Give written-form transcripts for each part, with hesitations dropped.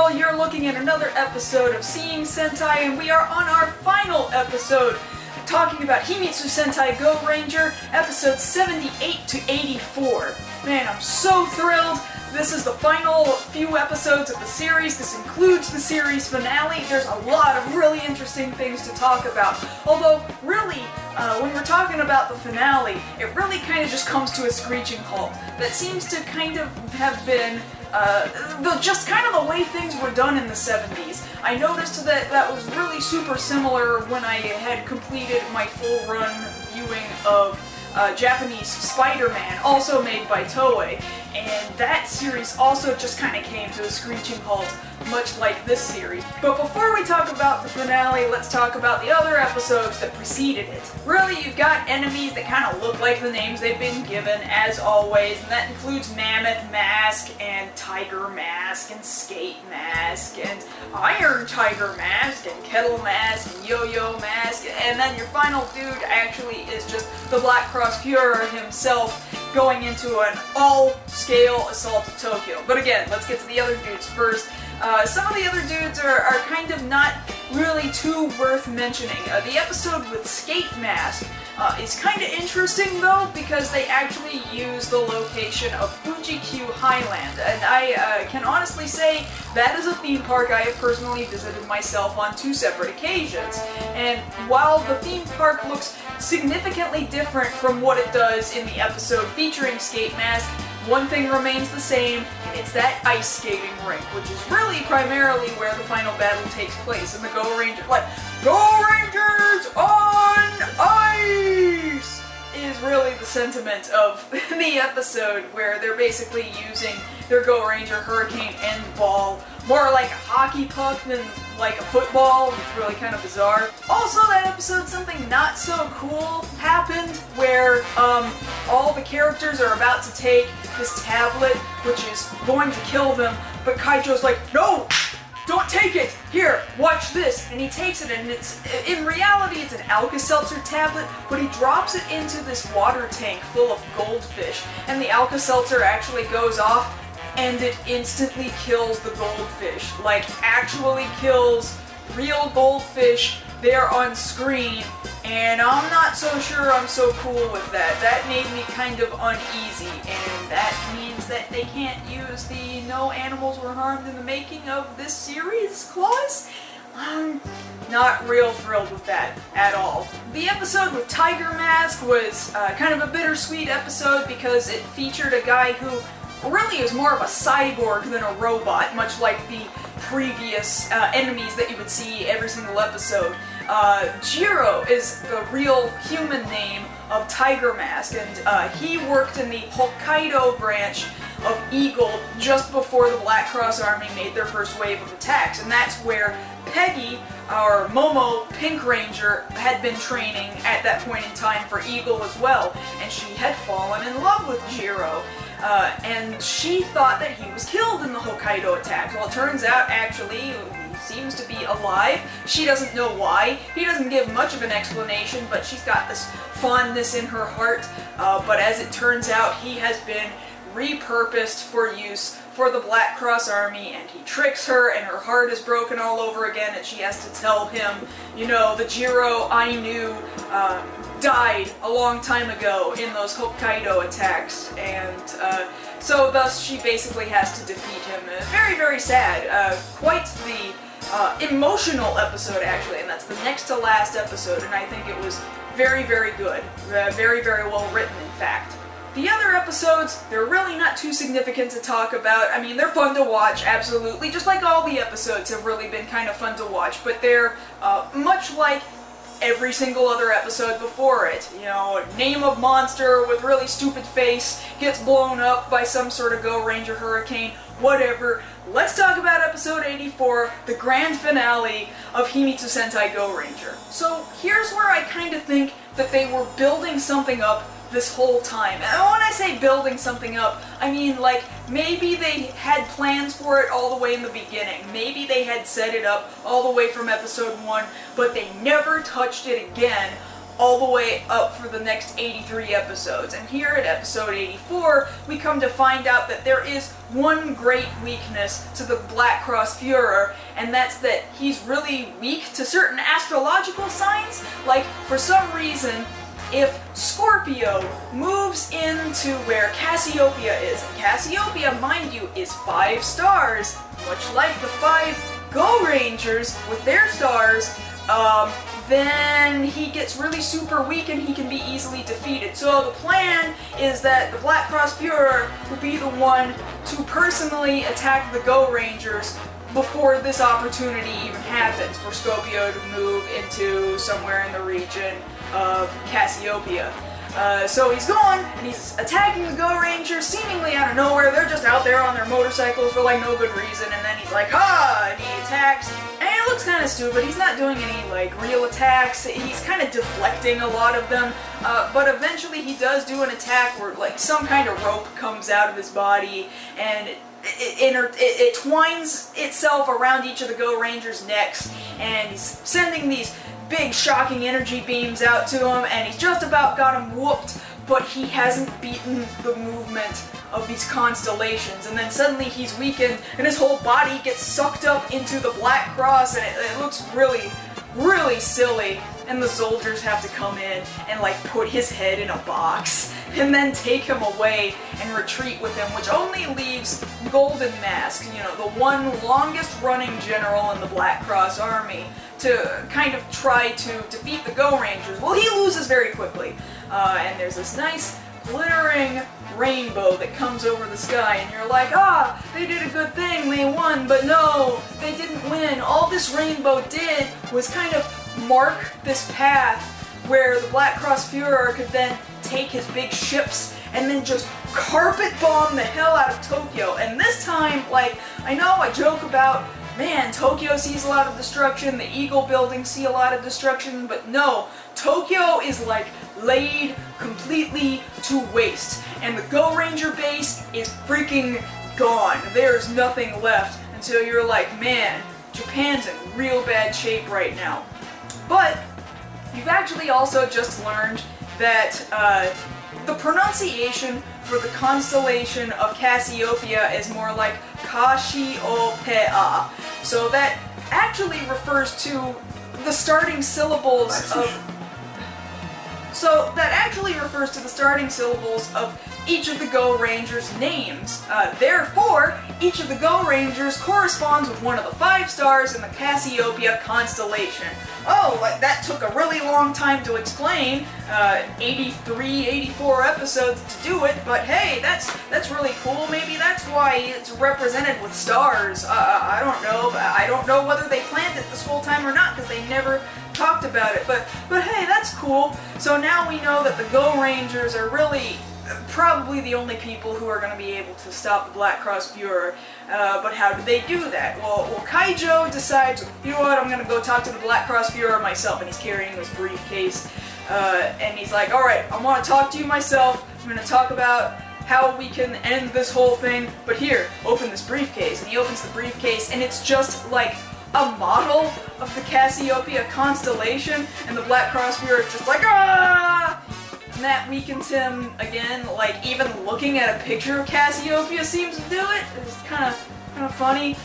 all, you're looking at another episode of Seeing Sentai, and we are on our final episode, talking about Himitsu Sentai Goranger, episodes 78 to 84. Man, I'm so thrilled. This is the final few episodes of the series. This includes the series finale. There's a lot of really interesting things to talk about. Although, really, when we're talking about the finale, it really kind of just comes to a screeching halt. That seems to kind of have been just kind of the way things were done in the 70s. I noticed that that was really super similar when I had completed my full run viewing of Japanese Spider-Man, also made by Toei, and that series also just kind of came to a screeching halt, much like this series. But before we talk about the finale, let's talk about the other episodes that preceded it. Really, you've got enemies that kind of look like the names they've been given, as always, and that includes Mammoth Mask, and Tiger Mask, and Skate Mask, and Iron Tiger Mask, and Kettle Mask, and Yo-Yo Mask, and then your final dude actually is just the Black Cross Fuhrer himself, going into an all-scale assault of Tokyo. But again, let's get to the other dudes first. Some of the other dudes are kind of not really too worth mentioning. The episode with Skate Mask is kind of interesting though, because they actually use the location of Fuji-Q Highland, and I can honestly say that is a theme park I have personally visited myself on 2 separate occasions. And while the theme park looks significantly different from what it does in the episode featuring Skate Mask, one thing remains the same, and it's that ice skating rink, which is really primarily where the final battle takes place in the Go Rangers on Ice! Is really the sentiment of the episode, where they're basically using their Go Ranger Hurricane End Ball more like a hockey puck than like a football, which is really kind of bizarre. Also, that episode, something not so cool happened, where all the characters are about to take this tablet, which is going to kill them, but Kaijo's like, no! Don't take it! Here, watch this! And he takes it, and in reality it's an Alka-Seltzer tablet, but he drops it into this water tank full of goldfish, and the Alka-Seltzer actually goes off, and it instantly kills the goldfish. Like, actually kills real goldfish there on screen, and I'm not so sure I'm so cool with that. That made me kind of uneasy, and that means that they can't use the no animals were harmed in the making of this series clause. I'm not real thrilled with that at all. The episode with Tiger Mask was kind of a bittersweet episode because it featured a guy who really is more of a cyborg than a robot, much like the previous enemies that you would see every single episode. Jiro is the real human name of Tiger Mask, and he worked in the Hokkaido branch of Eagle just before the Black Cross Army made their first wave of attacks, and that's where Peggy, our Momo Pink Ranger, had been training at that point in time for Eagle as well, and she had fallen in love with Jiro. And she thought that he was killed in the Hokkaido attack. Well, it turns out, actually, he seems to be alive. She doesn't know why. He doesn't give much of an explanation, but she's got this fondness in her heart. But as it turns out, he has been repurposed for use for the Black Cross Army, and he tricks her, and her heart is broken all over again, and she has to tell him, you know, the Jiro I knew died a long time ago in those Hokkaido attacks, and so thus she basically has to defeat him. Very, very sad. Quite the emotional episode, actually, and that's the next to last episode, and I think it was very, very good. Very, very well written, in fact. The other episodes, they're really not too significant to talk about. I mean, they're fun to watch, absolutely, just like all the episodes have really been kind of fun to watch, but they're much like every single other episode before it. You know, name of monster with really stupid face, gets blown up by some sort of Go Ranger Hurricane, whatever. Let's talk about episode 84, the grand finale of Himitsu Sentai Goranger. So here's where I kind of think that they were building something up this whole time. And when I say building something up, I mean, like, maybe they had plans for it all the way in the beginning. Maybe they had set it up all the way from episode 1, but they never touched it again all the way up for the next 83 episodes. And here at episode 84, we come to find out that there is one great weakness to the Black Cross Führer, and that's that he's really weak to certain astrological signs. Like, for some reason, if Scorpio moves into where Cassiopeia is, and Cassiopeia, mind you, is 5 stars, much like the 5 Gorangers with their stars, then he gets really super weak and he can be easily defeated. So the plan is that the Black Cross Führer will be the one to personally attack the Gorangers before this opportunity even happens for Scorpio to move into somewhere in the region of Cassiopeia. So he's gone, and he's attacking the Gorangers seemingly out of nowhere. They're just out there on their motorcycles for like no good reason, and then he's like, ha! And he attacks, and it looks kind of stupid. He's not doing any like real attacks. He's kind of deflecting a lot of them, but eventually he does do an attack where like some kind of rope comes out of his body, and it twines itself around each of the Gorangers' necks, and he's sending these big shocking energy beams out to him, and he's just about got him whooped, but he hasn't beaten the movement of these constellations. And then suddenly he's weakened, and his whole body gets sucked up into the Black Cross, and it looks really, really silly. And the soldiers have to come in and like put his head in a box and then take him away and retreat with him, which only leaves Golden Mask, you know, the one longest running general in the Black Cross Army, to kind of try to defeat the Gorangers. Well, he loses very quickly, and there's this nice glittering rainbow that comes over the sky, and you're like, ah, they did a good thing, they won, but no, they didn't win. All this rainbow did was kind of mark this path where the Black Cross Führer could then take his big ships and then just carpet bomb the hell out of Tokyo. And this time, like, I know I joke about, man, Tokyo sees a lot of destruction, the Eagle buildings see a lot of destruction, but no, Tokyo is like laid completely to waste, and the Goranger base is freaking gone. There's nothing left, and so you're like, man, Japan's in real bad shape right now. But you've actually also just learned that the pronunciation for the constellation of Cassiopeia is more like Cassiopeia. So that actually refers to the starting syllables of... So that actually refers to the starting syllables of each of the Gorangers' names. Therefore, each of the Gorangers corresponds with one of the 5 stars in the Cassiopeia constellation. Oh, that took a really long time to explain. 83, 84 episodes to do it, but hey, that's really cool. Maybe that's why it's represented with stars. I don't know. I don't know whether they planned it this whole time or not, because they never talked about it. But hey, that's cool. So now we know that the Gorangers are really probably the only people who are going to be able to stop the Black Cross Führer. But how do they do that? Well, Kaijo decides, you know what, I'm going to go talk to the Black Cross Führer myself, and he's carrying this briefcase. And he's like, alright, I want to talk to you myself. I'm going to talk about how we can end this whole thing, but here, open this briefcase. And he opens the briefcase, and it's just like a model of the Cassiopeia constellation, and the Black Cross Führer is just like, ah! And that weakens him again. Like, even looking at a picture of Cassiopeia seems to do it. It's kind of funny.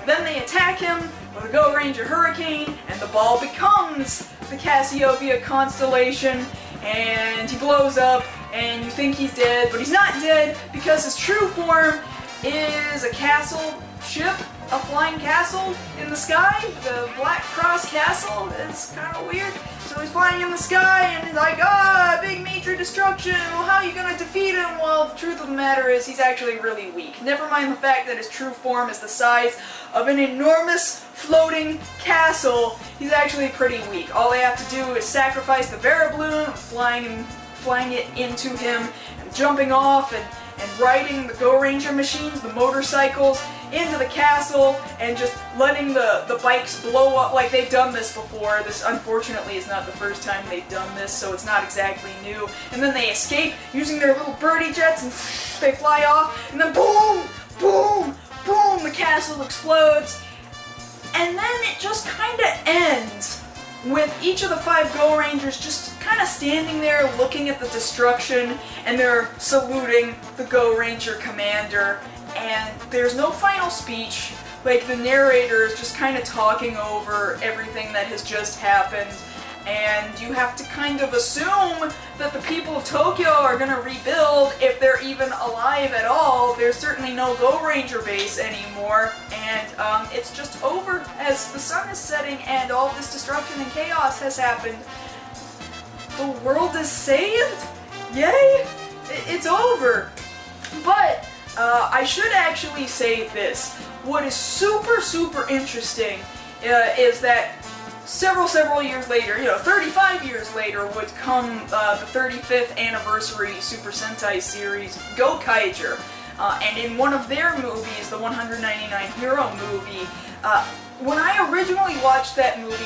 Then they attack him with a Goranger Hurricane, and the ball becomes the Cassiopeia constellation, and he blows up, and you think he's dead, but he's not dead, because his true form is a castle ship, a flying castle in the sky. The Black Cross Castle is kind of weird. So he's flying in the sky, and he's like, ah, big major destruction, well, how are you gonna defeat him? Well, the truth of the matter is he's actually really weak. Never mind the fact that his true form is the size of an enormous floating castle, he's actually pretty weak. All they have to do is sacrifice the Balloon, flying it into him, and jumping off, and riding the Goranger machines, the motorcycles, into the castle, and just letting the bikes blow up. Like, they've done this before. This, unfortunately, is not the first time they've done this, so it's not exactly new. And then they escape using their little birdie jets, and they fly off, and then boom! Boom! Boom! The castle explodes. And then it just kinda ends. with each of the 5 Gorangers just kind of standing there looking at the destruction, and they're saluting the Goranger commander, and there's no final speech. Like, the narrator is just kind of talking over everything that has just happened, and you have to kind of assume that the people of Tokyo are going to rebuild, if they're even alive at all. There's certainly no Goranger base anymore, and it's just over as the sun is setting and all this destruction and chaos has happened. The world is saved? Yay! It's over! But I should actually say this. What is super interesting is that several years later, 35 years later, would come the 35th anniversary Super Sentai series, Gokaiger. And in one of their movies, the 199 Hero movie, when I originally watched that movie,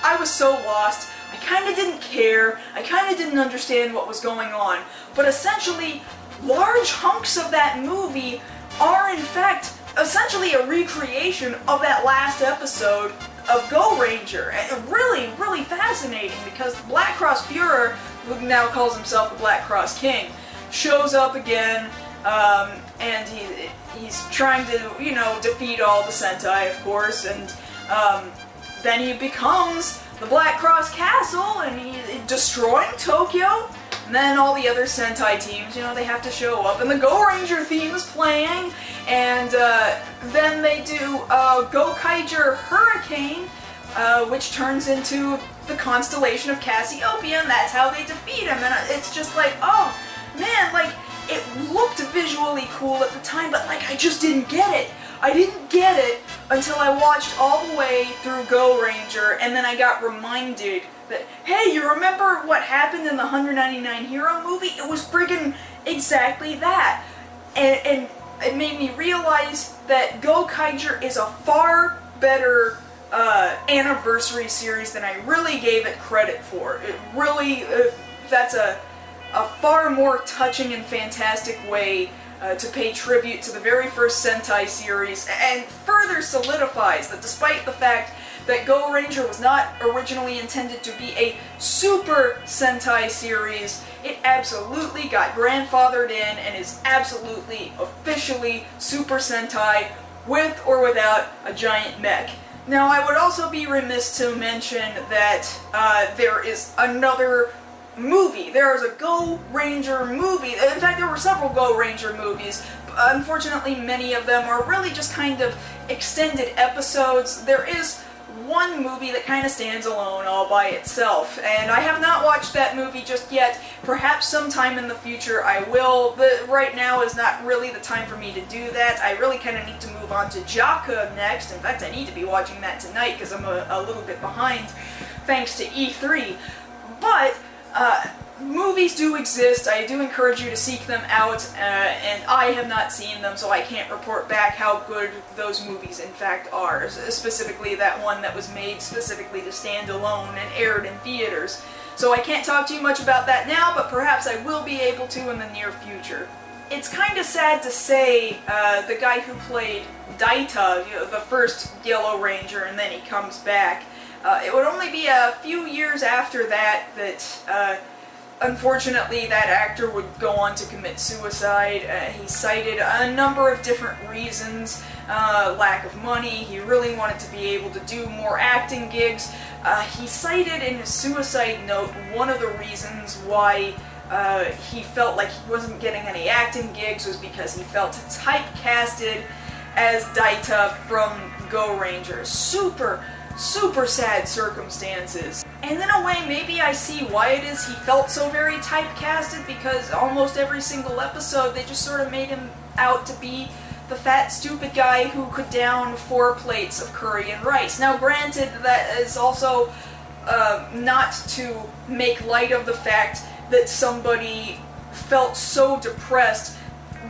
I was so lost. I kind of didn't care. I kind of didn't understand what was going on. But essentially, large hunks of that movie are in fact essentially a recreation of that last episode of Goranger. And really fascinating, because the Black Cross Führer, who now calls himself the Black Cross King, shows up again, and he's trying to, defeat all the Sentai, of course, and then he becomes the Black Cross Castle, and he's destroying Tokyo. And then all the other Sentai teams, they have to show up, and the Goranger theme is playing, and then they do Gokaiger Hurricane, which turns into the constellation of Cassiopeia, and that's how they defeat him. And it's just like, oh man, it looked visually cool at the time, but I just didn't get it. I didn't get it until I watched all the way through Goranger, and then I got reminded that, hey, you remember what happened in the 199 Hero movie? It was friggin' exactly that. And it made me realize that Gokaiger is a far better anniversary series than I really gave it credit for. It really, that's a far more touching and fantastic way to pay tribute to the very first Sentai series, and further solidifies that despite the fact that Goranger was not originally intended to be a Super Sentai series, it absolutely got grandfathered in and is absolutely, officially Super Sentai, with or without a giant mech. Now, I would also be remiss to mention that there is another movie. There is a Goranger movie. In fact, there were several Goranger movies. Unfortunately, many of them are really just kind of extended episodes. There is one movie that kind of stands alone all by itself, and I have not watched that movie just yet. Perhaps sometime in the future I will, but right now is not really the time for me to do that. I really kind of need to move on to JAKQ next. In fact, I need to be watching that tonight because I'm a little bit behind thanks to E3. But movies do exist. I do encourage you to seek them out, and I have not seen them, so I can't report back how good those movies in fact are, specifically that one that was made specifically to stand alone and aired in theaters. So I can't talk too much about that now, but perhaps I will be able to in the near future. It's kind of sad to say the guy who played Daita, the first Yellow Ranger, and then he comes back, it would only be a few years after that unfortunately, that actor would go on to commit suicide. He cited a number of different reasons. Lack of money, he really wanted to be able to do more acting gigs. He cited in his suicide note one of the reasons why he felt like he wasn't getting any acting gigs was because he felt typecasted as Daita from Goranger. Super sad circumstances. And in a way, maybe I see why it is he felt so very typecasted, because almost every single episode they just sort of made him out to be the fat, stupid guy who could down 4 plates of curry and rice. Now granted, that is also not to make light of the fact that somebody felt so depressed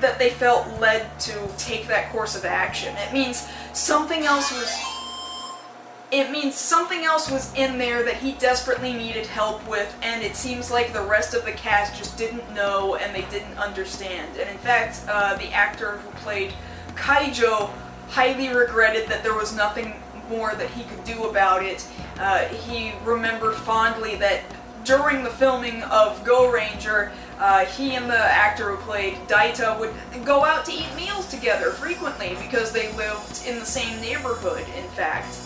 that they felt led to take that course of action. It means something else was in there that he desperately needed help with, and it seems like the rest of the cast just didn't know and they didn't understand. And in fact, the actor who played Kaijo highly regretted that there was nothing more that he could do about it. he remembered fondly that during the filming of Goranger, he and the actor who played Daita would go out to eat meals together frequently because they lived in the same neighborhood, in fact.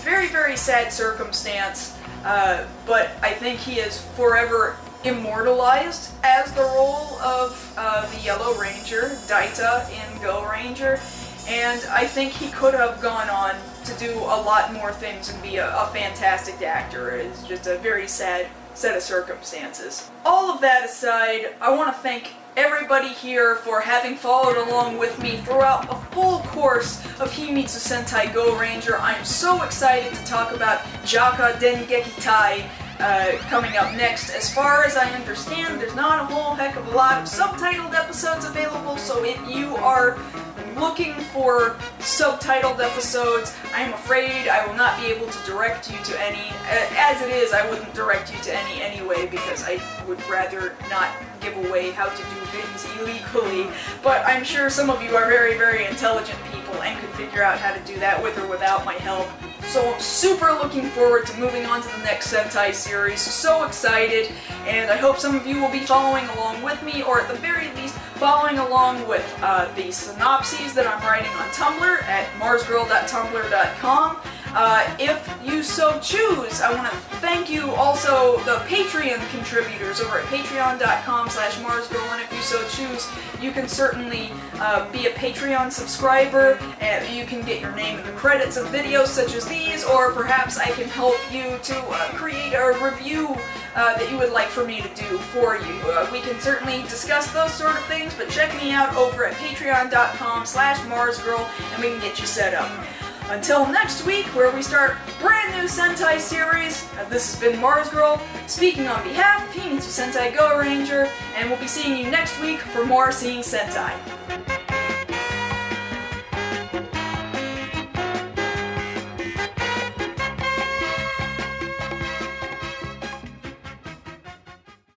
Very, very sad circumstance, but I think he is forever immortalized as the role of the Yellow Ranger, Daita, in Goranger, and I think he could have gone on to do a lot more things and be a fantastic actor. It's just a very sad set of circumstances. All of that aside, I want to thank everybody here for having followed along with me throughout a full course of Himitsu Sentai Goranger. I'm so excited to talk about JAKQ Dengekitai coming up next. As far as I understand, there's not a whole heck of a lot of subtitled episodes available, so if you are looking for subtitled episodes, I am afraid I will not be able to direct you to any. As it is, I wouldn't direct you to any anyway, because I would rather not give away how to do things illegally, but I'm sure some of you are very, very intelligent people and could figure out how to do that with or without my help. So I'm super looking forward to moving on to the next Sentai series. So excited, and I hope some of you will be following along with me, or at the very least, following along with the synopses that I'm writing on Tumblr at marsgirl.tumblr.com. If you so choose, I want to thank you also the Patreon contributors over at patreon.com/marsgirl, and if you so choose, you can certainly be a Patreon subscriber, and you can get your name in the credits of videos such as these, or perhaps I can help you to create a review that you would like for me to do for you. We can certainly discuss those sort of things, but check me out over at patreon.com/marsgirl, and we can get you set up. Until next week, where we start a brand new Sentai series, this has been Marsgirl, speaking on behalf of Himitsu Sentai Goranger, and we'll be seeing you next week for more Seeing Sentai.